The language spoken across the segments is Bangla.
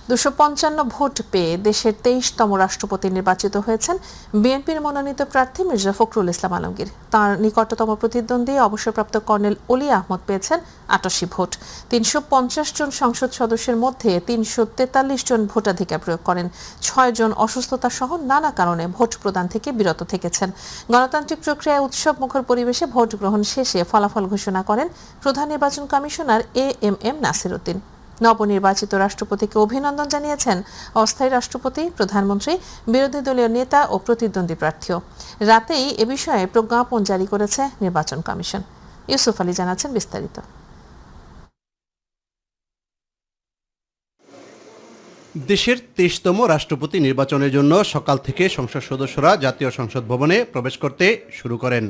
255 ভোট পেয়ে দেশের 23তম রাষ্ট্রপতি নির্বাচিত হয়েছেন বিএনপির মনোনীত প্রার্থী মির্জা ফখরুল ইসলাম আলমগীর। তাঁর নিকটতম প্রতিদ্বন্দ্বী অবসরপ্রাপ্ত কর্নেল অলি আহমদ পেয়েছেন 88 ভোট। 350 জন সংসদ সদস্যের মধ্যে 343 জন ভোটাধিকার প্রয়োগ করেন। 6 জন অসুস্থতা সহ নানা কারণে ভোট প্রদান থেকে বিরত থেকেছেন। গণতান্ত্রিক প্রক্রিয়ায় উৎসব মুখর পরিবেশে ভোট গ্রহণ শেষে ফলাফল ঘোষণা করেন প্রধান নির্বাচন কমিশনার এএমএম নাসির উদ্দিন। নবনির্বাচিত রাষ্ট্রপতিকে অভিনন্দন জানিয়েছেন অস্থায়ী রাষ্ট্রপতি, প্রধানমন্ত্রী, বিরোধী দলীয় নেতা ও প্রতিদ্বন্দ্বী প্রার্থীও। রাতেই এ বিষয়ে প্রজ্ঞাপন জারি করেছে নির্বাচন কমিশন। ইউসুফ আলী জানাচ্ছেন বিস্তারিত। দেশের 23তম রাষ্ট্রপতি নির্বাচনের জন্য সকাল থেকে সংসদ সদস্যরা জাতীয় সংসদ ভবনে প্রবেশ করতে শুরু করেন।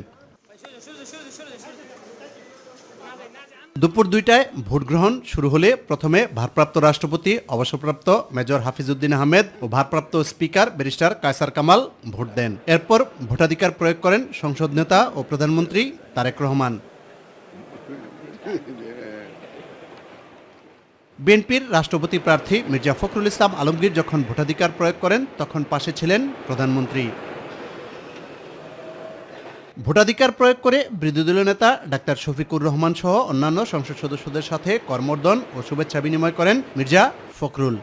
দুপুর 2টায় ভোট গ্রহণ শুরু হলে প্রথমে ভারপ্রাপ্ত রাষ্ট্রপতি অবসরপ্রাপ্ত মেজর হাফিজউদ্দিন আহমেদ ও ভারপ্রাপ্ত speaker barrister Kaiser Kamal vote দেন। এরপর ভোটাধিকার প্রয়োগ করেন সংসদ নেতা ও প্রধানমন্ত্রী তারেক রহমান। বিএনপির রাষ্ট্রপতি প্রার্থী মির্জা ফখরুল ইসলাম আলমগীর যখন ভোটাধিকার প্রয়োগ করেন তখন পাশে ছিলেন প্রধানমন্ত্রী। ভোটাধিকার প্রয়োগ করে বিরোধী দলীয় নেতা ডাক্তার শফিকুর রহমান সহ অন্যান্য সংসদ সদস্যদের সাথে করমর্দন ও শুভেচ্ছা বিনিময় করেন মির্জা ফখরুল।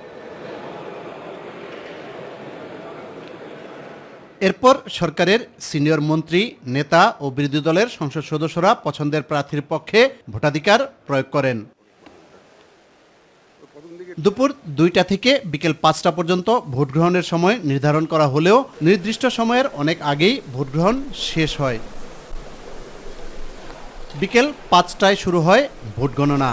এরপর সরকারের সিনিয়র মন্ত্রী, নেতা ও বিরোধী দলের সংসদ সদস্যরা পছন্দের প্রার্থীর পক্ষে ভোটাধিকার প্রয়োগ করেন। দুপুর 2টা থেকে বিকেল 5টা পর্যন্ত ভোট গ্রহণের সময় নির্ধারণ করা হলেও নির্দিষ্ট সময়ের অনেক আগেই ভোট গ্রহণ শেষ হয়। বিকেল 5টায় শুরু হয় ভোট গণনা।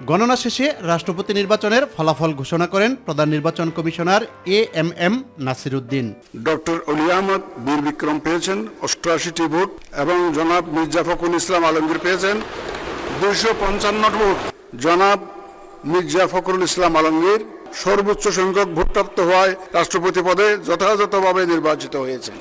গণনা শেষে রাষ্ট্রপতি নির্বাচনের ফলাফল ঘোষণা করেন প্রধান নির্বাচন commissioner AMM Nasir Uddin. Doctor অলি আহমদ বীর বিক্রম পেয়েছেন 88টি ভোট এবং জনাব মির্জা ফখরুল ইসলাম আলমগীর পেয়েছেন 255 ভোট। জনাব মির্জা ফখরুল ইসলাম আলমগীর সর্বোচ্চ সংখ্যক ভোটপ্রাপ্ত হওয়ায় রাষ্ট্রপতি পদে যথাযথভাবে নির্বাচিত হয়েছেন।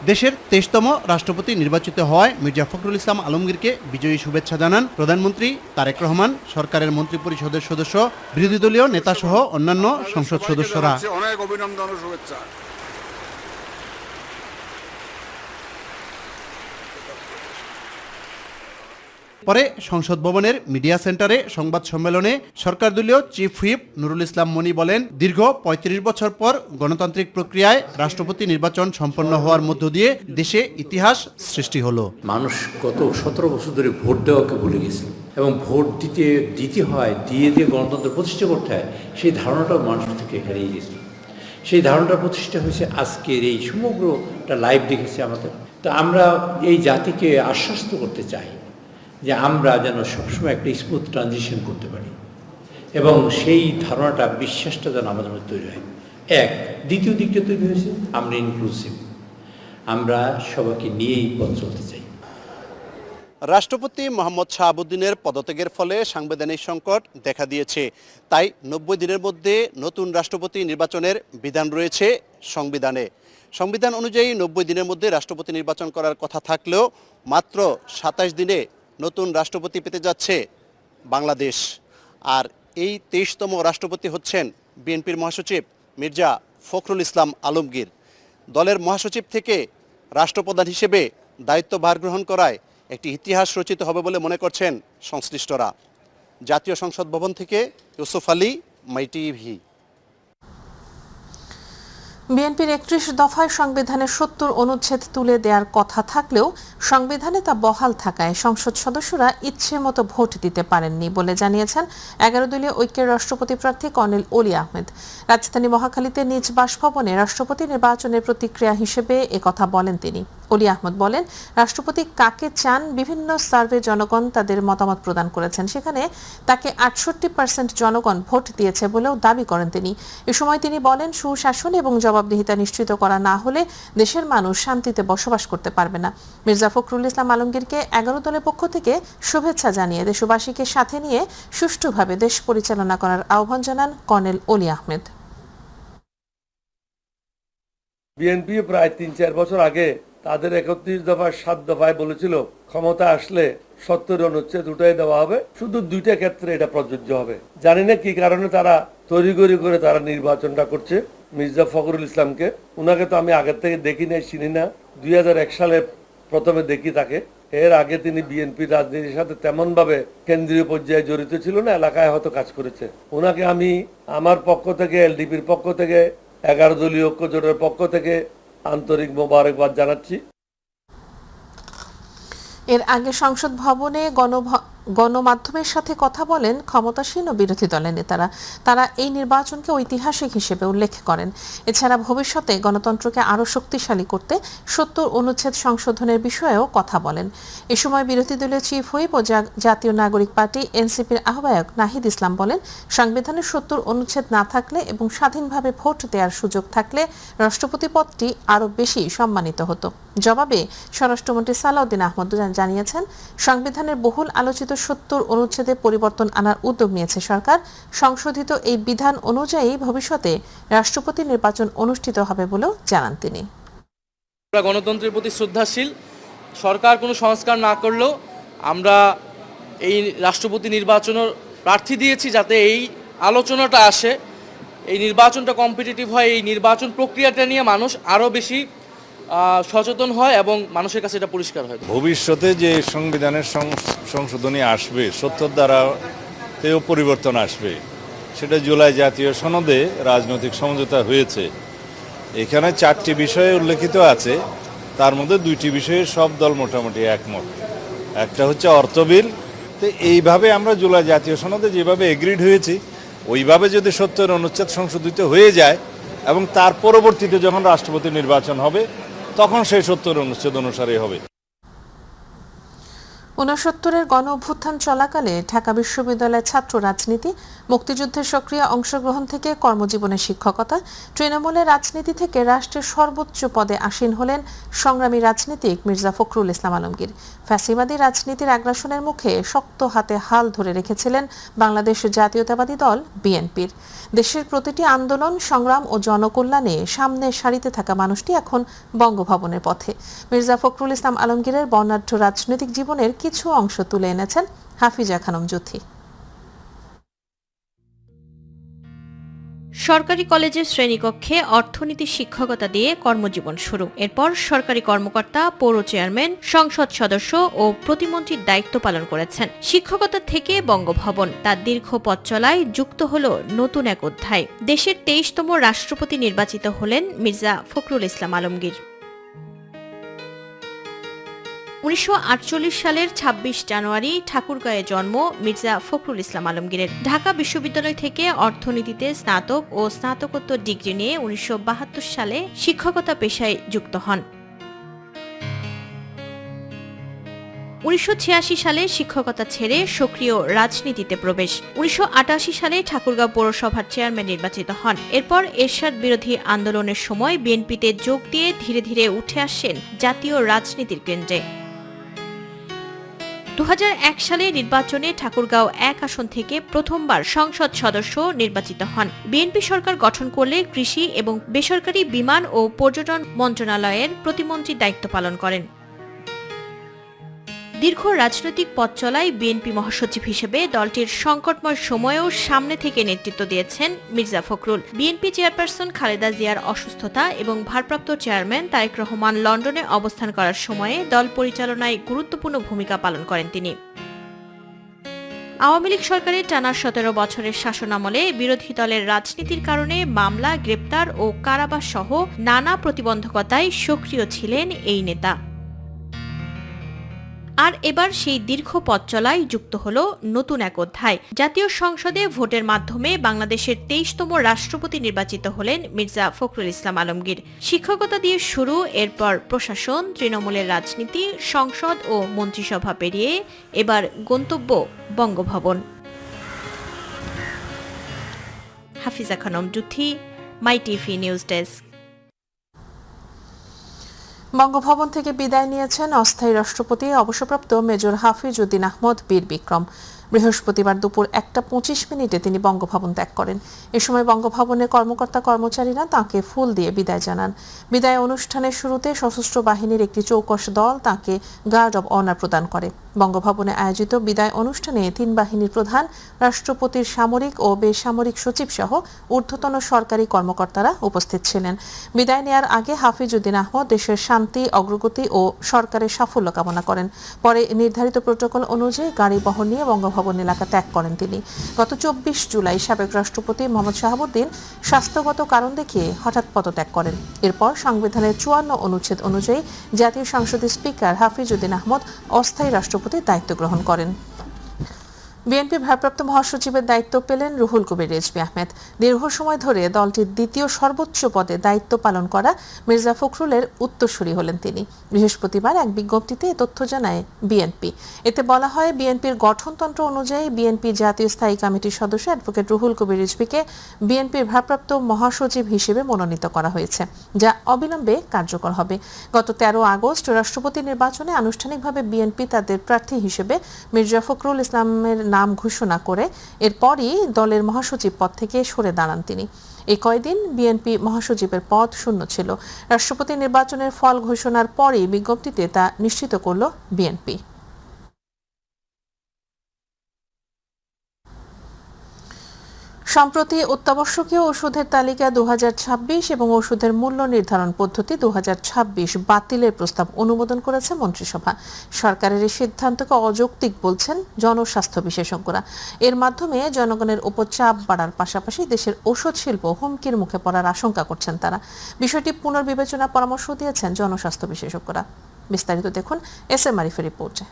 দেশের 23তম রাষ্ট্রপতি নির্বাচিত হওয়ায় মির্জা ফখরুল ইসলাম আলমগীরকে বিজয়ী শুভেচ্ছা জানান প্রধানমন্ত্রী তারেক রহমান, সরকারের মন্ত্রিপরিষদের সদস্য, বিরোধী দলীয় নেতাসহ অন্যান্য সংসদ সদস্যরা। অনেক অভিনন্দন ও শুভেচ্ছা। পরে সংসদ ভবনের মিডিয়া সেন্টারে সংবাদ সম্মেলনে সরকার দলীয় চিফ হুইপ নুরুল ইসলাম মনি বলেন, দীর্ঘ 35 বছর পর গণতান্ত্রিক প্রক্রিয়ায় রাষ্ট্রপতি নির্বাচন সম্পন্ন হওয়ার মধ্য দিয়ে দেশে ইতিহাস সৃষ্টি হলো। মানুষ গত 17 বছর ধরে ভোট দেওয়াকে ভুলে গেছে এবং ভোট দিতে হয়, দিয়ে গণতন্ত্র প্রতিষ্ঠা করতে হয়, সেই ধারণাটাও মানুষ থেকে হারিয়ে গেছে। সেই ধারণাটা প্রতিষ্ঠা হয়েছে আজকের এই সমগ্রটা লাইভ দেখেছে আমাদের। তো আমরা এই জাতিকে আশ্বস্ত করতে চাই যে আমরা যেন সবসময় একটা স্মুথ ট্রানজিশন করতে পারি এবং সেই ধারণাটা, বিশ্বাসটা যেন আমাদের মধ্যে তৈরি হয়। দ্বিতীয় দিকটা তৈরি হয়েছে আমরা ইনক্লুসিভ, আমরা সবাইকে নিয়েই পথ চলতে চাই। রাষ্ট্রপতি মোহাম্মদ শাহাবুদ্দিনের পদত্যাগের ফলে সাংবিধানিক সংকট দেখা দিয়েছে। তাই 90 দিনের মধ্যে নতুন রাষ্ট্রপতি নির্বাচনের বিধান রয়েছে সংবিধানে। সংবিধান অনুযায়ী 90 দিনের মধ্যে রাষ্ট্রপতি নির্বাচন করার কথা থাকলেও মাত্র 27 দিনে নতুন রাষ্ট্রপতি পেতে যাচ্ছে বাংলাদেশ। আর এই 23তম রাষ্ট্রপতি হচ্ছেন বিএনপির মহাসচিব মির্জা ফখরুল ইসলাম আলমগীর। দলের মহাসচিব থেকে রাষ্ট্রপ্রধান হিসেবে দায়িত্বভার গ্রহণ করায় একটি ইতিহাস রচিত হবে বলে মনে করছেন সংশ্লিষ্টরা। জাতীয় সংসদ ভবন থেকে ইউসুফ আলী, মাই টিভি। বিএনপির 31 দফায় সংবিধানের 70 অনুচ্ছেদ তুলে দেওয়ার কথা থাকলেও সংবিধানে তা বহাল থাকায় সংসদ সদস্যরা ইচ্ছে মতো ভোট দিতে পারেননি বলে জানিয়েছেন 11 দলীয় ঐক্যের রাষ্ট্রপতি প্রার্থী কর্নেল অলি আহমেদ। রাজধানী মহাখালীতে নিজ বাসভবনে রাষ্ট্রপতি নির্বাচনের প্রতিক্রিয়া হিসেবে একথা বলেন তিনি। অলি আহমদ বলেন, রাষ্ট্রপতি কাকে চান বিভিন্ন সার্ভে জনগণ তাদের মতামত প্রদান করেছেন, সেখানে তাকে 68% জনগণ ভোট দিয়েছে বলেও দাবি করেন তিনি। এ সময় তিনি বলেন, সুশাসন এবং জবাবদিহিতা নিশ্চিত করা না হলে দেশের মানুষ শান্তিতে বসবাস করতে পারবে না। মির্জা ফখরুল ইসলাম আলমগীরকে 11 দলের পক্ষ থেকে শুভেচ্ছা জানিয়ে দেশবাসীকে সাথে নিয়ে সুষ্ঠুভাবে দেশ পরিচালনা করার আহ্বান জানান কর্নেল অলি আহমেদ। বিএনপি প্রায় 3-4 বছর আগে তাদের 31 দফায় 7 দফায় বলেছিল ক্ষমতা আসলে 70 অনুচ্ছেদ উঠাই দেওয়া হবে, শুধু 2টা ক্ষেত্রে এটা প্রযোজ্য হবে। জানি না কি কারণে তারা তড়িঘড়ি করে তারা নির্বাচনটা করছে। মির্জা ফখরুল ইসলামকে, উনাকে তো আমি আগের থেকে দেখি নাই, চিনি না। 2001 সালে প্রথমে দেখি তাকে। এর আগে তিনি বিএনপি রাজনীতির সাথে তেমন ভাবে কেন্দ্রীয় পর্যায়ে জড়িত ছিল না, এলাকায় হয়তো কাজ করেছে। ওনাকে আমি আমার পক্ষ থেকে, এলডিপির পক্ষ থেকে, 11 দলীয় ঐক্য জোটের পক্ষ থেকে আন্তরিক মোবারকবাদ জানাচ্ছি। এর আগে সংসদ ভবনে গণমাধ্যমের সাথে কথা বলেন ক্ষমতাসীন ও বিরোধী দলের নেতারা। তারা এই নির্বাচনকে ঐতিহাসিক হিসেবে উল্লেখ করেন। এছাড়া ভবিষ্যতে গণতন্ত্রকে আরও শক্তিশালী করতে 70 অনুচ্ছেদ সংশোধনের বিষয়েও কথা বলেন। এ সময় বিরোধী দলীয় চিফ হুইপ ও জাতীয় নাগরিক পার্টি এনসিপির আহ্বায়ক নাহিদ ইসলাম বলেন, সংবিধানের 70 অনুচ্ছেদ না থাকলে এবং স্বাধীনভাবে ভোট দেওয়ার সুযোগ থাকলে রাষ্ট্রপতি পদটি আরও বেশি সম্মানিত হতো। জবাবে স্বরাষ্ট্রমন্ত্রী সালাউদ্দিন আহমদ জানিয়েছেন, সংবিধানের বহুল আলোচিত 70 অনুচ্ছেদে পরিবর্তন আনার উদ্যোগ নিয়েছে সরকার। সংশোধিত এই বিধান অনুযায়ী ভবিষ্যতে রাষ্ট্রপতি নির্বাচন অনুষ্ঠিত হবে বলেও জানান তিনি। আমরা গণতন্ত্রের প্রতি শ্রদ্ধাশীল। সরকার কোনো সংস্কার না করলেও আমরা এই রাষ্ট্রপতি নির্বাচনের প্রার্থী দিয়েছি যাতে এই আলোচনাটা আসে, এই নির্বাচনটা কম্পিটিটিভ হয়, এই নির্বাচন প্রক্রিয়াটা নিয়ে মানুষ আরও বেশি সচেতন হয় এবং মানুষের কাছে এটা পরিষ্কার হয়। ভবিষ্যতে যে সংবিধানের সংশোধনী আসবে, 70 ধারাতেও পরিবর্তন আসবে, সেটা জুলাই জাতীয় সনদে রাজনৈতিক সমঝোতা হয়েছে। এখানে 4টি বিষয়ে উল্লেখিত আছে, তার মধ্যে 2টি বিষয়ে সব দল মোটামুটি একমত। একটা হচ্ছে অর্থ বিল। তো এইভাবে আমরা জুলাই জাতীয় সনদে যেভাবে এগ্রিড হয়েছি, ওইভাবে যদি 70 অনুচ্ছেদ সংশোধিত হয়ে যায় এবং তার পরবর্তীতে যখন রাষ্ট্রপতি নির্বাচন হবে তখন সেই 70 অনুচ্ছেদ অনুসারে হবে। 69-এর গণ অভ্যুত্থান চলাকালে ঢাকা বিশ্ববিদ্যালয়ের ছাত্র রাজনীতি, মুক্তিযুদ্ধের সক্রিয় অংশগ্রহণ থেকে কর্মজীবনে শিক্ষকতা, তৃণমূলের রাজনীতি থেকে রাষ্ট্রের সর্বোচ্চ পদে আসীন হলেন সংগ্রামী রাজনীতিক মির্জা ফখরুল ইসলাম আলমগীর। ফ্যাসিবাদী রাজনীতির আগ্রাসনের মুখে শক্ত হাতে হাল ধরে রেখেছিলেন বাংলাদেশ জাতীয়তাবাদী দল বিএনপির। দেশের প্রতিটি আন্দোলন, সংগ্রাম ও জনকল্যাণে সামনের সারিতে থাকা মানুষটি এখন বঙ্গভবনের পথে। মির্জা ফখরুল ইসলাম আলমগীরের বর্ণাঢ্য রাজনৈতিক জীবনের কিছু অংশ তুলে এনেছেন হাফিজা খানম জুথি। সরকারি কলেজের শ্রেণীকক্ষে অর্থনীতি শিক্ষকতা দিয়ে কর্মজীবন শুরু। এরপর সরকারি কর্মকর্তা, পৌর চেয়ারম্যান, সংসদ সদস্য ও প্রতিমন্ত্রীর দায়িত্ব পালন করেছেন। শিক্ষকতা থেকে বঙ্গভবন, তার দীর্ঘ পথ চলায় যুক্ত হল নতুন এক অধ্যায়। দেশের 23তম রাষ্ট্রপতি নির্বাচিত হলেন মির্জা ফখরুল ইসলাম আলমগীর। 1948 সালের 26 জানুয়ারি ঠাকুরগাঁয়ে জন্ম মির্জা ফখরুল ইসলাম আলমগীরের। ঢাকা বিশ্ববিদ্যালয় থেকে অর্থনীতিতে স্নাতক ও স্নাতকোত্তর ডিগ্রি নিয়ে 1972 সালে শিক্ষকতা পেশায় যুক্ত হন। 1986 সালে শিক্ষকতা ছেড়ে সক্রিয় রাজনীতিতে প্রবেশ। 1988 সালে ঠাকুরগাঁও পৌরসভার চেয়ারম্যান নির্বাচিত হন। এরপর এরশাদ বিরোধী আন্দোলনের সময় বিএনপিতে যোগ দিয়ে ধীরে ধীরে উঠে আসেন জাতীয় রাজনীতির কেন্দ্রে। 2001 সালে নির্বাচনে ঠাকুরগাঁও 1 আসন থেকে প্রথমবার সংসদ সদস্য নির্বাচিত হন। বিএনপি সরকার গঠন করলে কৃষি এবং বেসরকারি বিমান ও পর্যটন মন্ত্রণালয়ের প্রতিমন্ত্রীর দায়িত্ব পালন করেন। দীর্ঘ রাজনৈতিক পথ চলায় বিএনপি মহাসচিব হিসেবে দলটির সংকটময় সময়েও সামনে থেকে নেতৃত্ব দিয়েছেন মির্জা ফখরুল। বিএনপি চেয়ারপারসন খালেদা জিয়ার অসুস্থতা এবং ভারপ্রাপ্ত চেয়ারম্যান তারেক রহমান লন্ডনে অবস্থান করার সময়ে দল পরিচালনায় গুরুত্বপূর্ণ ভূমিকা পালন করেন তিনি। আওয়ামী লীগ সরকারের টানা 17 বছরের শাসনামলে বিরোধী দলের রাজনীতির কারণে মামলা, গ্রেপ্তার ও কারাবাস সহ নানা প্রতিবন্ধকতায় সক্রিয় ছিলেন এই নেতা। আর এবার সেই দীর্ঘ পথ চলায় যুক্ত হল নতুন এক অধ্যায়। জাতীয় সংসদে ভোটের মাধ্যমে বাংলাদেশের 23তম রাষ্ট্রপতি নির্বাচিত হলেন মির্জা ফখরুল ইসলাম আলমগীর। শিক্ষকতা দিয়ে শুরু, এরপর প্রশাসন, তৃণমূলের রাজনীতি, সংসদ ও মন্ত্রিসভা পেরিয়ে এবার গন্তব্য বঙ্গভবন। হাফিজা খানম জুথি, মাই টিভি নিউজ ডেস্ক। বঙ্গভবন থেকে বিদায় নিয়েছেন অস্থায়ী রাষ্ট্রপতি অবসরপ্রাপ্ত মেজর হাফিজ উদ্দিন আহমদ বীর বিক্রম। বৃহস্পতিবার দুপুর 1:25 তিনি বঙ্গভবন ত্যাগ করেন। এ সময় বঙ্গভবনের কর্মকর্তা কর্মচারীরা তাঁকে ফুল দিয়ে বিদায় জানান। বিদায় অনুষ্ঠানের শুরুতে সশস্ত্র বাহিনীর একটি চৌকস দল তাঁকে গার্ড অব অনার প্রদান করে। বঙ্গভবনে আয়োজিত বিদায় অনুষ্ঠানে 3 বাহিনীর প্রধান, রাষ্ট্রপতির সামরিক ও বেসামরিক সচিব সহ ঊর্ধ্বতন সরকারি কর্মকর্তারা উপস্থিত ছিলেন। বিদায় নেয়ার আগে হাফিজউদ্দিন আহমদ দেশের শান্তি, অগ্রগতি ও সরকারের সাফল্য কামনা করেন। পরে নির্ধারিত প্রোটোকল অনুযায়ী গাড়ি বহর নিয়ে বঙ্গভবন এলাকা ত্যাগ করেন তিনি। গত 24 জুলাই সাবেক রাষ্ট্রপতি মোহাম্মদ শাহাবুদ্দিন স্বাস্থ্যগত কারণ দেখিয়ে হঠাৎ পদত্যাগ করেন। এরপর সংবিধানের 54 অনুচ্ছেদ অনুযায়ী জাতীয় সংসদের স্পিকার হাফিজউদ্দিন আহমদ অস্থায়ী রাষ্ট্রপতির দায়িত্ব গ্রহণ করেন। বিএনপি ভারপ্রাপ্ত মহাসচিবের দায়িত্ব পেলেন রুহুল কবির রিজভী আহমেদ। দীর্ঘ সময় ধরে দলটির দ্বিতীয় সর্বোচ্চ পদে দায়িত্ব পালন করা মির্জা ফখরুলের উত্তরসূরি হলেন তিনি। বৃহস্পতিবার এক বিজ্ঞপ্তিতে এ তথ্য জানায় বিএনপি। এতে বলা হয়, বিএনপির গঠনতন্ত্র অনুযায়ী বিএনপি জাতীয় স্থায়ী কমিটির সদস্য অ্যাডভোকেট রুহুল কবির রিজভীকে বিএনপির ভারপ্রাপ্ত মহাসচিব হিসেবে মনোনীত করা হয়েছে, যা অবিলম্বে কার্যকর হবে। গত 13 আগস্ট রাষ্ট্রপতি নির্বাচনে আনুষ্ঠানিকভাবে বিএনপি তাদের প্রার্থী হিসেবে মির্জা ফখরুল ইসলামের নাম ঘোষণা করে এরপরই দলের মহাসচিব পদ থেকে সরে দাঁড়ান তিনি। এই কয়দিন বিএনপি মহাসচিবের পদ শূন্য ছিল। রাষ্ট্রপতি নির্বাচনের ফল ঘোষণার পরই বিজ্ঞপ্তিতে তা নিশ্চিত করল বিএনপি। সম্প্রতি অত্যাবশ্যকীয় ওষুধের তালিকা 2026 এবং ওষুধের মূল্য নির্ধারণ পদ্ধতি 2026 বাতিলের প্রস্তাব অনুমোদন করেছে মন্ত্রিসভা। সরকারের এই সিদ্ধান্তকে অযৌক্তিক বলছেন জনস্বাস্থ্য বিশেষজ্ঞরা। এর মাধ্যমে জনগণের উপর চাপ বাড়ার পাশাপাশি দেশের ওষুধ শিল্প হুমকির মুখে পড়ার আশঙ্কা করছেন তারা। বিষয়টি পুনর্বিবেচনার পরামর্শ দিয়েছেন জনস্বাস্থ্য বিশেষজ্ঞরা। বিস্তারিত দেখুন এসএম আরিফের রিপোর্টে।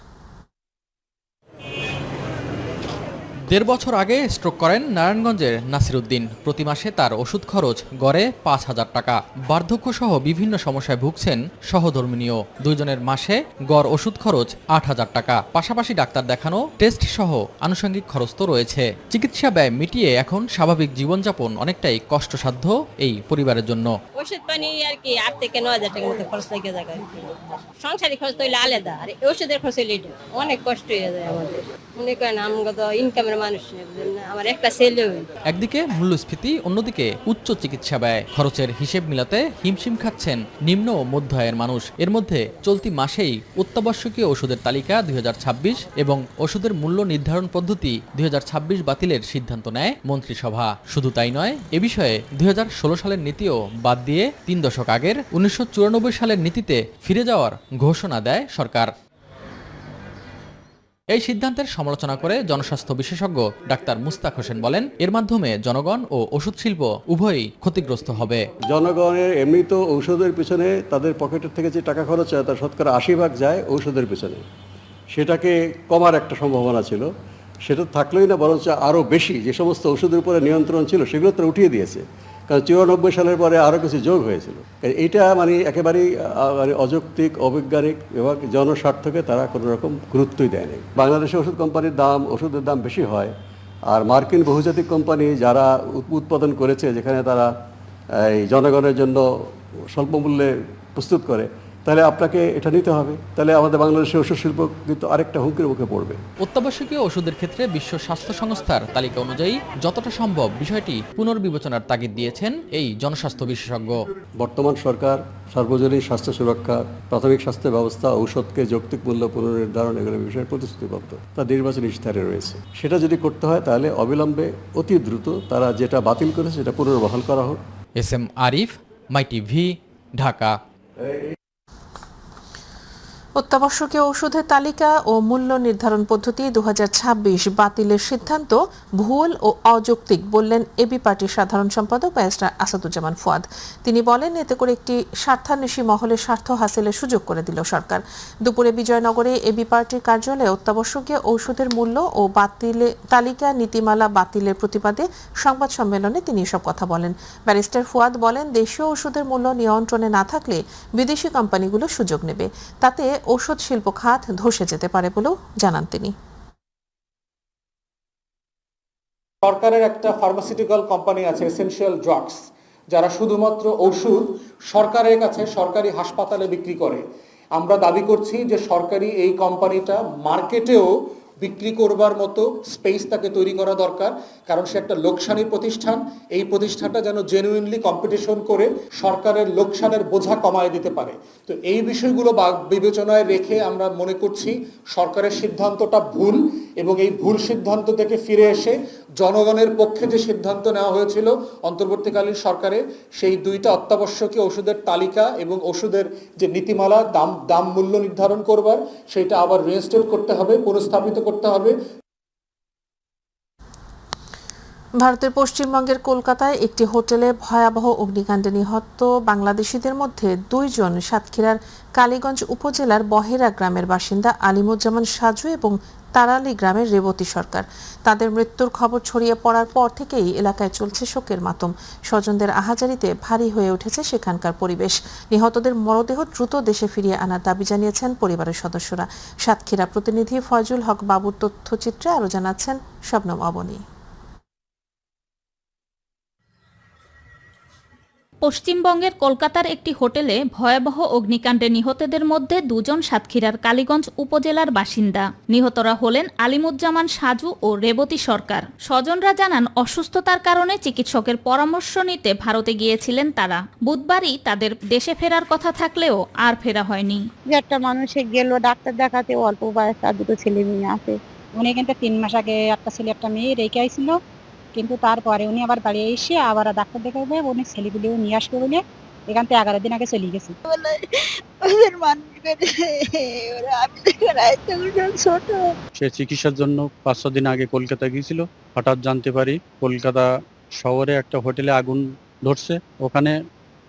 1.5 বছর আগে স্ট্রোক করেন নারায়ণগঞ্জের নাসির উদ্দিন। প্রতি মাসে তার ওষুধ খরচ গড়ে 5,000 টাকা। বার্ধক্যসহ বিভিন্ন সমস্যায় ভুগছেন সহধর্মিণীও। দুইজনের মাসে গড় ওষুধ খরচ 8,000 টাকা। পাশাপাশি ডাক্তার দেখানো, টেস্ট সহ আনুষঙ্গিক খরচ তো রয়েছে। চিকিৎসা ব্যয় মিটিয়ে এখন স্বাভাবিক জীবনযাপন অনেকটাই কষ্টসাধ্য এই পরিবারের জন্য। ওষুধ পানি আর কি 8 থেকে 9,000 টাকার মতো খরচ লেগে যায়। সংসারের খরচ তো আলাদা, আর ওষুধের খরচ অনেক কষ্ট হয়ে যায় আমাদের। মনে করেন আমরা তো ইনকামের মানুষ, আমার একটা ছেলে। একদিকে মূল্যস্ফীতি, অন্যদিকে উচ্চ চিকিৎসা ব্যয়। খরচের হিসেব মিলাতে হিমশিম খাচ্ছেন নিম্ন ও মধ্য আয়ের মানুষ। এর মধ্যে চলতি মাসেই অত্যাবশ্যকীয় ওষুধের তালিকা 2026 এবং ওষুধের মূল্য নির্ধারণ পদ্ধতি 2026 বাতিলের সিদ্ধান্ত নেয় মন্ত্রিসভা। শুধু তাই নয়, এ বিষয়ে 2016 সালের নীতিও বাদ দিয়ে 3 দশক আগের 1994 সালের নীতিতে ফিরে যাওয়ার ঘোষণা দেয় সরকার। এই সিদ্ধান্তের সমালোচনা করে জনস্বাস্থ্য বিশেষজ্ঞ ডাক্তার মুস্তাক হোসেন বলেন, এর মাধ্যমে জনগণ ও ওষুধ শিল্প উভয়ই ক্ষতিগ্রস্ত হবে। জনগণের এমনি তো ঔষধের পিছনে তাদের পকেটের থেকে যে টাকা খরচ হয় তার শতকরা 80% যায় ঔষধের পিছনে। সেটাকে কমার একটা সম্ভাবনা ছিল, সেটা থাকলেই না, বরঞ্চ আরও বেশি যে সমস্ত ওষুধের উপরে নিয়ন্ত্রণ ছিল সেগুলো তারা উঠিয়ে দিয়েছে। কারণ 94 সালের পরে আরও কিছু যোগ হয়েছিল। এইটা মানে একেবারেই অযৌক্তিক, অবৈজ্ঞানিক এবং জনস্বার্থকে তারা কোনো রকম গুরুত্বই দেয়নি। বাংলাদেশে ওষুধ কোম্পানির দাম, ওষুধের দাম বেশি হয়, আর মার্কিন বহুজাতিক কোম্পানি যারা উৎপাদন করেছে, যেখানে তারা এই জনগণের জন্য স্বল্প মূল্যে প্রস্তুত করে, তাহলে আপনাকে এটা নিতে হবে। তাহলে আমাদের বাংলাদেশের ওষুধ শিল্প কিন্তু আরেকটা হুমকির মুখে পড়বে। অত্যাবশ্যকীয় ওষুধের ক্ষেত্রে বিশ্ব স্বাস্থ্য সংস্থার তালিকা অনুযায়ী যতটা সম্ভব বিষয়টি পুনর্বিবেচনার তাগিদ দিয়েছেন এই জনস্বাস্থ্য বিশেষজ্ঞ। বর্তমান সরকার সার্বজনীন স্বাস্থ্য সুরক্ষা, প্রাথমিক স্বাস্থ্য ব্যবস্থা, ঔষধকে যৌক্তিক মূল্য পুনর্নির্ধারণ, এগুলো বিষয়ে প্রতিশ্রুতিবদ্ধ। তার নির্বাচনী ইশতেহারে রয়েছে। সেটা যদি করতে হয় তাহলে অবিলম্বে অতি দ্রুত তারা যেটা বাতিল করেছে সেটা পুনর্বহাল করা হোক। এসএম আরিফ, মাই টিভি, ঢাকা। অত্যাবশ্যকীয় ওষুধের তালিকা ও মূল্য নির্ধারণ পদ্ধতি 2026 বাতিলের সিদ্ধান্ত ভুল ও অযৌক্তিক বললেন এবি পার্টির সাধারণ সম্পাদক ব্যারিস্টার আসাদুজ্জামান ফুয়াদ। তিনি বলেন, এতে করে একটি স্বার্থান্বেষী মহলের স্বার্থ হাসিলের সুযোগ করে দিল সরকার। দুপুরে বিজয়নগরে এবি পার্টির কার্যালয়ে অত্যাবশ্যকীয় ঔষধের মূল্য ও তালিকা নীতিমালা বাতিলের প্রতিবাদে সংবাদ সম্মেলনে তিনি এসব কথা বলেন। ব্যারিস্টার ফুয়াদ বলেন, দেশীয় ওষুধের মূল্য নিয়ন্ত্রণে না থাকলে বিদেশি কোম্পানিগুলো সুযোগ নেবে, তাতে ওষুধ শিল্প খাত ধসে যেতে পারে বলেও জানান তিনি। সরকারের একটা ফার্মাসিউটিক্যাল কোম্পানি আছে, এসেনশিয়াল ড্রাগস, যারা শুধুমাত্র ওষুধ সরকারের কাছে সরকারি হাসপাতালে বিক্রি করে। আমরা দাবি করছি যে সরকারি এই কোম্পানিটা মার্কেটেও বিক্রি করবার মতো স্পেস তাকে তৈরি করা দরকার, কারণ সে একটা লোকসানি প্রতিষ্ঠান। এই প্রতিষ্ঠানটা যেন জেনুইনলি কম্পিটিশন করে সরকারের লোকসানের বোঝা কমায় দিতে পারে। তো এই বিষয়গুলো বিবেচনায় রেখে আমরা মনে করছি সরকারের সিদ্ধান্তটা ভুল, এবং এই ভুল সিদ্ধান্ত থেকে ফিরে এসে জনগণের পক্ষে যে সিদ্ধান্ত নেওয়া হয়েছিল অন্তর্বর্তীকালীন সরকারে, সেই 2টা অত্যাবশ্যকীয় ওষুধের তালিকা এবং ওষুধের যে নীতিমালা দাম মূল্য নির্ধারণ করবার, সেটা আবার রিইনস্টেট করতে হবে, পুনঃস্থাপিত করতে হবে। ভারতের পশ্চিমবঙ্গের কলকাতায় একটি হোটেলে ভয়াবহ অগ্নিকাণ্ডে নিহত বাংলাদেশিদের মধ্যে 2 জন সাতক্ষীরার কালীগঞ্জ উপজেলার বহেরা গ্রামের বাসিন্দা আলিমুজ্জামান সাজু এবং তারালি গ্রামের রেবতী সরকার। তাদের মৃত্যুর খবর ছড়িয়ে পড়ার পর থেকেই এলাকায় চলছে শোকের মাতম। স্বজনদের আহাজারিতে ভারী হয়ে উঠেছে সেখানকার পরিবেশ। নিহতদের মরদেহ দ্রুত দেশে ফিরিয়ে আনার দাবি জানিয়েছেন পরিবারের সদস্যরা। সাতক্ষীরা প্রতিনিধি ফয়জুল হক বাবুর তথ্যচিত্রে আরও জানাচ্ছেন শবনম অবনী। পশ্চিমবঙ্গের কলকাতার একটি হোটেলে ভয়াবহ অগ্নিকাণ্ডে নিহতদের মধ্যে 2 জন সাতক্ষীরার কালীগঞ্জ উপজেলার বাসিন্দা। নিহতরা হলেন আলিমুজ্জামান সাজু ও রেবতী সরকার। স্বজনরা জানান, অসুস্থতার কারণে চিকিৎসকের পরামর্শ নিতে ভারতে গিয়েছিলেন তারা। বুধবারই তাদের দেশে ফেরার কথা থাকলেও আর ফেরা হয়নি। একটা মানুষে গেল ডাক্তার দেখাতে, অল্প বয়স, তার 2 ছেলে মেয়ে আছে। উনি কিন্তু 3 মাস আগে একটা ছেলে একটা মেয়ে রেখে আইছিল, কিন্তু তারপরে উনি আবার বাড়ি এসে আবার ডাক্তার দেখাবে, উনি ছেলেগুলিও নিয়ে আসবে বলে এখান থেকে 11 দিন আগে চলে গেছে। সে চিকিৎসার জন্য 5-6 দিন আগে কলকাতা গিয়েছিল। হঠাৎ জানতে পারি কলকাতা শহরে একটা হোটেলে আগুন ধরছে, ওখানে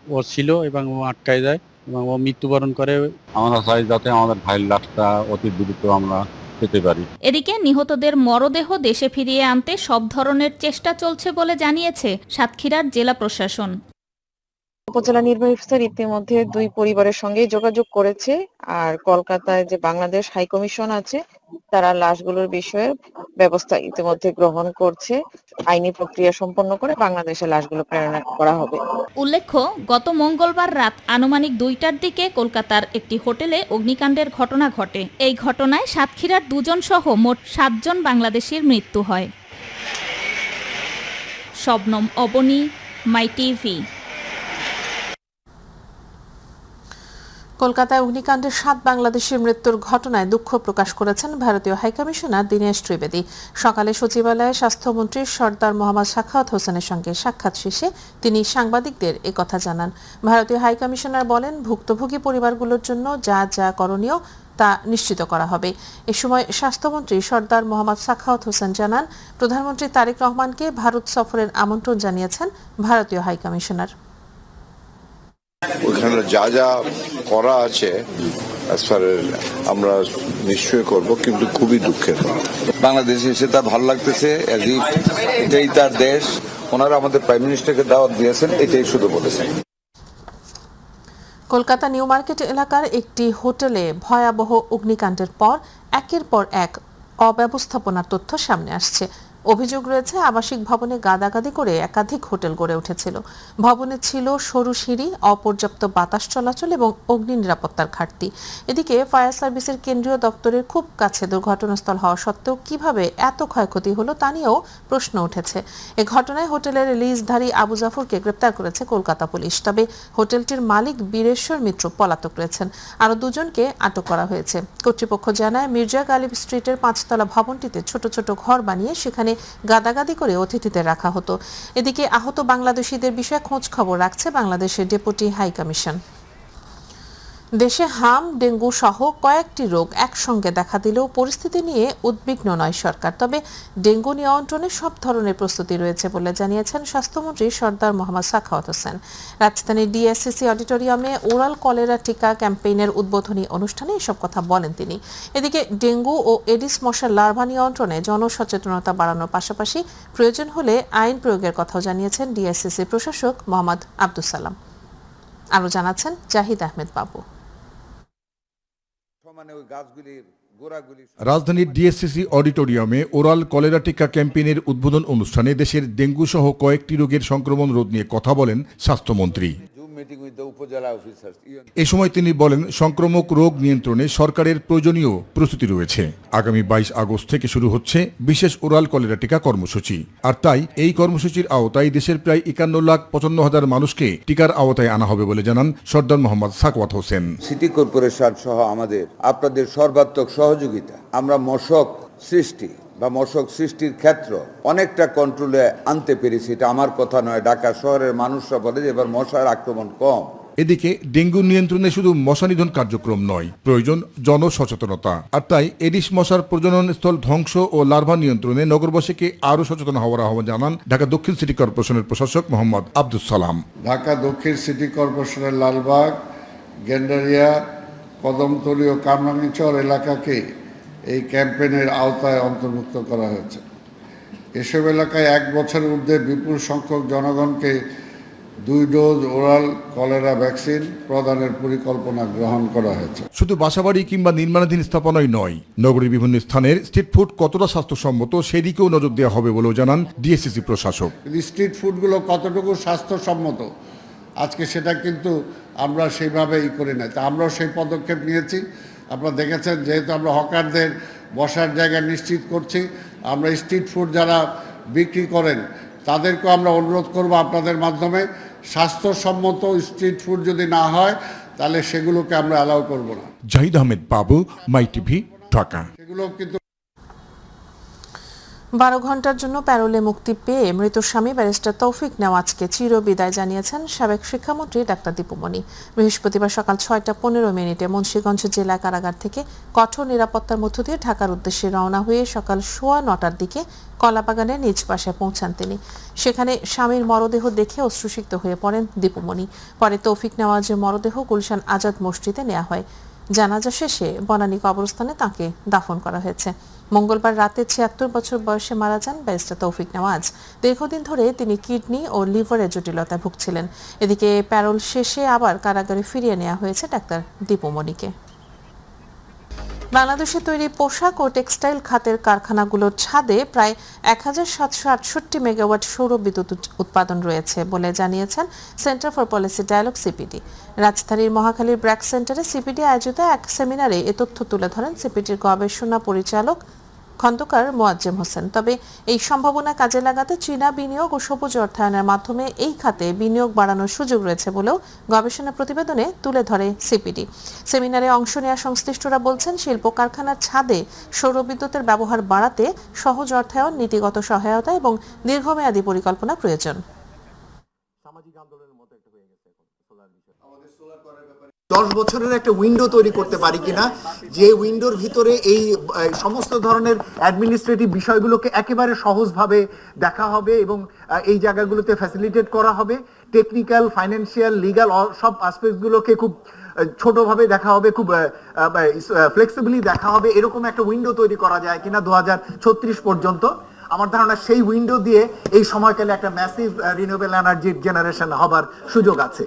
ও ছিল এবং ও আটকায় যায় এবং ও মৃত্যুবরণ করে। আমরা চাই যাতে আমাদের ভাইয়ের লাশটা অতি দ্রুত আমরা পেতে পারি। এদিকে নিহতদের মরদেহ দেশে ফিরিয়ে আনতে সব ধরনের চেষ্টা চলছে বলে জানিয়েছে সাতক্ষীরার জেলা প্রশাসন। উপজেলা নির্বাহী অফিসার ইতিমধ্যে 2 পরিবারের সঙ্গে যোগাযোগ করেছে, আর কলকাতায় যে বাংলাদেশ হাই কমিশন আছে তারা লাশগুলোর বিষয়ে ব্যবস্থা ইতিমধ্যে গ্রহণ করছে। আইনি প্রক্রিয়া সম্পন্ন করে বাংলাদেশে লাশগুলো প্রেরণ করা হবে। উল্লেখ্য, গত মঙ্গলবার রাত আনুমানিক 2টার দিকে কলকাতার একটি হোটেলে অগ্নিকাণ্ডের ঘটনা ঘটে। এই ঘটনায় সাতক্ষীরার 2 জন সহ মোট 7 জন বাংলাদেশির মৃত্যু হয়। শবনম অবনী, মাই টিভি। কলকাতায় অগ্নিকাণ্ডে 7 বাংলাদেশের মৃত্যুর ঘটনায় দুঃখ প্রকাশ করেছেন ভারতীয় হাইকমিশনার দীনেশ ত্রিবেদী। সকালে সচিবালয়ে স্বাস্থ্যমন্ত্রী সর্দার মোহাম্মদ সাখাওয়াত হোসেনের সঙ্গে সাক্ষাৎ শেষে তিনি সাংবাদিকদের একথা জানান। ভারতীয় হাইকমিশনার বলেন, ভুক্তভোগী পরিবারগুলোর জন্য যা যা করণীয় তা নিশ্চিত করা হবে। এ সময় স্বাস্থ্যমন্ত্রী সর্দার মোহাম্মদ সাখাওয়াত হোসেন জানান, প্রধানমন্ত্রী তারেক রহমানকে ভারত সফরের আমন্ত্রণ জানিয়েছেন ভারতীয় হাইকমিশনার। ওইখানে যা যা করা আছে আমরা নিশ্চয়ই করব, কিন্তু খুবই দুঃখের। বাংলাদেশে এসে তার ভালো লাগতেছে, এটাই তার দেশ। ওনারা আমাদের প্রাইম মিনিস্টারকে দাওয়াত দিয়েছেন, এটাই শুধু বলেছেন। কলকাতা নিউ মার্কেট এলাকার একটি হোটেলে ভয়াবহ অগ্নিকাণ্ডের পর একের পর এক অব্যবস্থাপনার তথ্য সামনে আসছে। অভিযোগ রয়েছে, আবাসিক ভবনে গাদাগাদি করে একাধিক হোটেল গড়ে উঠেছিল। ভবনে ছিল সরু সিঁড়ি, অপর্যাপ্ত বাতাস চলাচল এবং অগ্নি নিরাপত্তার ঘাটতি। এদিকে ফায়ার সার্ভিসের কেন্দ্রীয় দপ্তরের খুব কাছে দুর্ঘটনাস্থল হওয়া সত্ত্বেও কিভাবে এত ক্ষয়ক্ষতি হলো তা নিয়েও প্রশ্ন উঠেছে। এ ঘটনায় হোটেলের লিজধারী আবু জাফরকে গ্রেপ্তার করেছে কলকাতা পুলিশ। তবে হোটেলটির মালিক বীরেশ্বর মিত্র পলাতক রয়েছেন। আরও 2 জনকে আটক করা হয়েছে। কর্তৃপক্ষ জানায়, মির্জা গালিব স্ট্রিটের 5তলা ভবনটিতে ছোট ছোট ঘর বানিয়ে সেখানে গাদাগাদি করে অতিথিদের রাখা হতো। এদিকে আহত বাংলাদেশিদের বিষয়ে খোঁজ খবর রাখছে বাংলাদেশের ডেপুটি হাই কমিশন। দেশে হাম, ডেঙ্গু সহ কয়েকটি রোগ একসঙ্গে দেখা দিলেও পরিস্থিতি নিয়ে উদ্বিগ্ন নয় সরকার। তবে ডেঙ্গু নিয়ন্ত্রণে সব ধরনের প্রস্তুতি রয়েছে বলে জানিয়েছেন স্বাস্থ্যমন্ত্রী সর্দার মোহাম্মদ সাখাওয়াত হোসেন। রাজধানীর ডিএসসিসি অডিটোরিয়ামে ওরাল কলেরা টিকা ক্যাম্পেইনের উদ্বোধনী অনুষ্ঠানে এসব কথা বলেন তিনি। এদিকে ডেঙ্গু ও এডিস মশার লার্ভা নিয়ন্ত্রণে জনসচেতনতা বাড়ানোর পাশাপাশি প্রয়োজন হলে আইন প্রয়োগের কথাও জানিয়েছেন ডিএসসিসি প্রশাসক মোহাম্মদ আব্দুস সালাম। আরও জানাচ্ছেন জাহিদ আহমেদ বাবু। রাজধানীর ডিএসসিসি অডিটোরিয়ামে ওরাল কলেরা টিকা ক্যাম্পেইনের উদ্বোধন অনুষ্ঠানে দেশের ডেঙ্গু সহ কয়েকটি রোগের সংক্রমণ রোধ নিয়ে কথা বলেন স্বাস্থ্যমন্ত্রী। meeting with the Upazila officers. এ সময় তিনি বলেন সংক্রামক রোগ নিয়ন্ত্রণে সরকারের প্রয়োজনীয় প্রস্তুতি রয়েছে। আগামী 22 আগস্ট থেকে শুরু হচ্ছে বিশেষ ওরাল কলেরা টিকা কর্মসূচি। আর তাই এই কর্মসূচির আওতায় দেশের প্রায় 51,55,000 মানুষকে টিকার আওতায় আনা হবে বলে জানান সর্দার মোহাম্মদ সাকওয়াত হোসেন। সিটি কর্পোরেশন সহ আমাদের আপনাদের সর্বাত্মক সহযোগিতা আমরা মশক সৃষ্টি বা মশক সৃষ্টির ক্ষেত্র অনেকটা কন্ট্রোলে আনতে পেরেছি। এটা আমার কথা নয়, ঢাকা শহরের মানুষরা বলে যে এবার মশার আক্রমণ কম। এদিকে ডেঙ্গু নিয়ন্ত্রণে শুধু মশা নিধন কার্যক্রম নয়, প্রয়োজন জনসচেতনতা। আর তাই এডিস মশার প্রজনন স্থল ধ্বংস ও লার্ভা নিয়ন্ত্রণে নগরবাসীকে আরও সচেতন হওয়ার আহ্বান জানান ঢাকা দক্ষিণ সিটি কর্পোরেশনের প্রশাসক মোহাম্মদ আব্দুস সালাম। ঢাকা দক্ষিণ সিটি কর্পোরেশনের লালবাগ, গেন্ডারিয়া, কদমতলী ও কামরাঙ্গীচর এলাকাকে এই ক্যাম্পেইনের আওতায় অন্তর্ভুক্ত করা হয়েছে। এসব এলাকায় 1 বছরের ঊর্ধ্বে বিপুল সংখ্যক জনগণকে 2 ডোজ ওরাল কলেরা ভ্যাকসিন প্রদানের পরিকল্পনা গ্রহণ করা হয়েছে। শুধু বাসাবাড়ি কিংবা নির্মাণাধীন স্থাপনাই নয়, নগরীর বিভিন্ন স্থানের স্ট্রিট ফুড কতটা স্বাস্থ্যসম্মত সেদিকেও নজর দেওয়া হবে বলেও জানান ডিএসসিসি প্রশাসক। স্ট্রিট ফুডগুলো কতটুকু স্বাস্থ্যসম্মত আজকে সেটা কিন্তু আমরা সেইভাবেই করি না। তা আমরাও সেই পদক্ষেপ নিয়েছি। আপনারা দেখেছেন, যেহেতু আমরা হকারদের বসার জায়গা নিশ্চিত করছি, আমরা স্ট্রিট ফুড যারা বিক্রি করেন তাদেরকেও আমরা অনুরোধ করব আপনাদের মাধ্যমে, স্বাস্থ্যসম্মত স্ট্রিট ফুড যদি না হয় তাহলে সেগুলোকে আমরা অ্যালাউ করব না। জাহিদ আহমেদ বাবু, মাই টিভি, ঢাকা। সেগুলো কিন্তু 12 ঘন্টার জন্য প্যারোলে মুক্তি পেয়ে মৃত স্বামী ব্যারিস্টার তৌফিক নেওয়াজকে চিরবিদায় জানিয়েছেন সাবেক শিক্ষামন্ত্রী ডাক্তার দীপুমণি। বৃহস্পতিবার সকাল 6:15 মুন্সিগঞ্জ জেলা কারাগার থেকে কঠোর নিরাপত্তার মধ্য দিয়ে ঢাকার উদ্দেশ্যে রওনা হয়ে সকাল 9:15টার দিকে কলাবাগানের নিজ বাসায় পৌঁছান তিনি। সেখানে স্বামীর মরদেহ দেখে অশ্রুসিক্ত হয়ে পড়েন দীপুমণি। পরে তৌফিক নেওয়াজের মরদেহ গুলশান আজাদ মসজিদে নেওয়া হয়। জানাজা শেষে বনানী কবরস্থানে তাকে দাফন করা হয়েছে। মঙ্গলবার রাতে 76 বছর বয়সে মারা যান ব্যারিস্টার তৌফিক নেওয়াজ। দীর্ঘদিন ধরে তিনি কিডনি ও লিভারের জটিলতায় ভুগছিলেন। এদিকে প্যারোল শেষে আবার কারাগারে ফিরিয়ে নেওয়া হয়েছে ডাক্তার দীপুমণিকে। বাংলাদেশে তৈরি পোশাক ও টেক্সটাইল খাতের কারখানাগুলোর ছাদে প্রায় 1768 মেগাওয়াট সৌর বিদ্যুৎ উৎপাদন রয়েছে বলে জানিয়েছেন Centre for Policy Dialogue CPD. রাজধানীর মহাখালীর ব্র্যাক সেন্টারে সিপিডি আয়োজিত এক সেমিনারে এ তথ্য তুলে ধরেন সিপিডির গবেষণা পরিচালক খন্দকার মোয়াজ্জেম হোসেন। তবে এই সম্ভাবনা কাজে লাগাতে চীনা বিনিয়োগ ও সবুজ অর্থায়নের মাধ্যমে এই খাতে বিনিয়োগ বাড়ানোর সুযোগ রয়েছে বলেও গবেষণা প্রতিবেদনে তুলে ধরে সিপিডি। সেমিনারে অংশ নেওয়া সংশ্লিষ্টরা বলছেন, শিল্প কারখানার ছাদে সৌরবিদ্যুতের ব্যবহার বাড়াতে সহজ অর্থায়ন, নীতিগত সহায়তা এবং দীর্ঘমেয়াদী পরিকল্পনা প্রয়োজন। 10 বছরের একটা উইন্ডো তৈরি করতে পারি কিনা, যে উইন্ডোর ভিতরে এই সমস্ত ধরনের অ্যাডমিনিস্ট্রেটিভ বিষয়গুলোকে একেবারে সহজভাবে দেখা হবে এবং এই জায়গাগুলোতে ফ্যাসিলিটেট করা হবে। টেকনিক্যাল, ফাইন্যান্সিয়াল, লিগ্যাল সব অ্যাসপেক্টগুলোকে খুব ছোটভাবে দেখা হবে, খুব ফ্লেক্সিবলি দেখা হবে। এরকম একটা উইন্ডো তৈরি করা যায় কিনা 2036 পর্যন্ত। আমার ধারণা সেই উইন্ডো দিয়ে এই সময়কালে একটা ম্যাসিভ রিনিউয়েবল এনার্জি জেনারেশন হবার সুযোগ আছে।